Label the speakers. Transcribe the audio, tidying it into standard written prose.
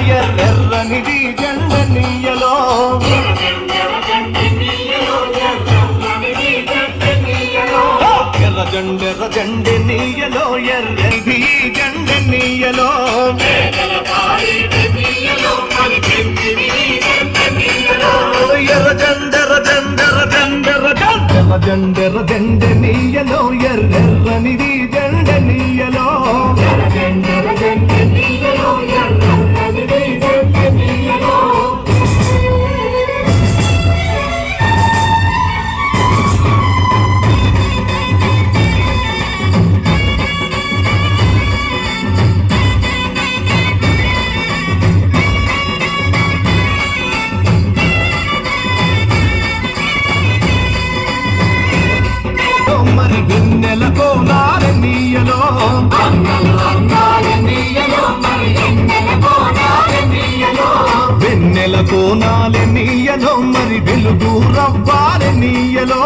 Speaker 1: ఎర్రనిది జెండ నీయలో ఎర్ర జెండ నీయలో ఎర్రనిది జెండ నీయలో ఎర్ర జెండ నీయలో ఎర్రనిది జెండ నీయలో మరి వెన్నెల కోనాల నీయలో వెన్నెల కోనాల నీయలో మరి వెలుగు రవ్వాల నీయలో